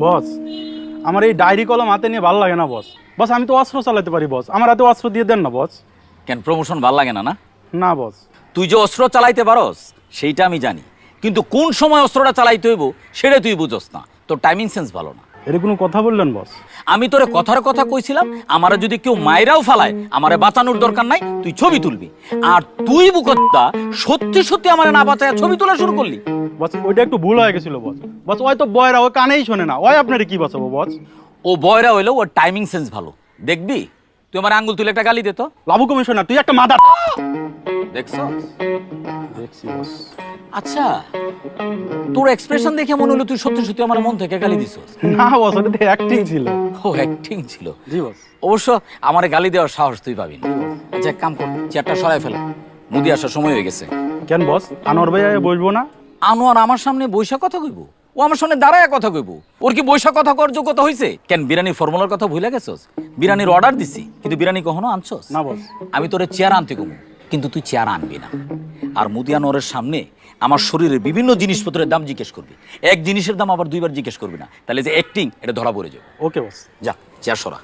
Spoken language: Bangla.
বস আমার এই ডায়েরি কলম হাতে নিয়ে ভালো লাগে না বস। বস আমি তো অস্ত্র চালাতে পারি বস, আমার হাতে অস্ত্র দিয়ে দেন না বস। কেন প্রমোশন ভাল লাগে না? না না বস। তুই যে অস্ত্র চালাইতে পারস সেইটা আমি জানি, কিন্তু কোন সময় অস্ত্রটা চালাইতে হইব সেটা তুই বুঝস না, তোর টাইমিং সেন্স ভালো না। এটা কোনো কথা বললেন বস? আমি তোরে কথার কথা কইছিলাম, আমারে যদি কেউ মাইরাও ফালায় আমারে বাঁচানোর দরকার নাই, তুই ছবি তুলবি। আর তুই বুকত্তা সত্যি সত্যি আমারে না বাঁচায় ছবি তোলা শুরু করলি। বস ওইটা একটু ভুল হয়ে গেছিল বস। বস ওই তো বয়রা, ওই কানেই শোনে না, ওই আপনারে কি বাঁচাবো বস? ও বয়রা হইলো, ওর টাইমিং সেন্স ভালো। দেখবি তুই আমার আঙ্গুল তুলে একটা গালি দে তো। লাভু কমিশনার তুই একটা মাদার। দেখছ? দেখছি বস। আচ্ছা, তোর এক্সপ্রেশন দেখে মনে হলো তুই সত্যি সত্যি আমার মন থেকে গালি দিছস। না বস, ওটা তো অ্যাক্টিং ছিল। ও অ্যাক্টিং ছিল? জি বস। অবশ্য আমারে গালি দেওয়ার সাহস তুই পাবি না। আচ্ছা এক কাম কর, চেয়ারটা সরাই ফেল, মুদি আসার সময় হয়ে গেছে। কেন বস, আনোয়ার ভাই বসবো না? আনোয়ার আমার সামনে বৈশা কথা কইব? ও আমার সামনে দাঁড়ায় কথা কইব? ওর কি বৈশা কথা কর যোগ্যতা হইছে? কেন বিরিয়ানির ফর্মুলার কথা ভুলে গেছস? বিরিয়ানির অর্ডার দিছি, কিন্তু বিরিয়ানি কখনো আনছস না বস। আমি তোরে চেয়ার আনতে কমু, কিন্তু তুই চেয়ার আনবি না। আর মুদি আনোয়ারের সামনে আমার শরীরের বিভিন্ন জিনিসপত্রের দাম জিজ্ঞেস করবি, এক জিনিসের দাম আবার দুইবার জিজ্ঞেস করবি না, তাহলে যে অ্যাক্টিং এটা ধরা পড়ে যাবে। ওকে বস। যা চেয়ার সরা।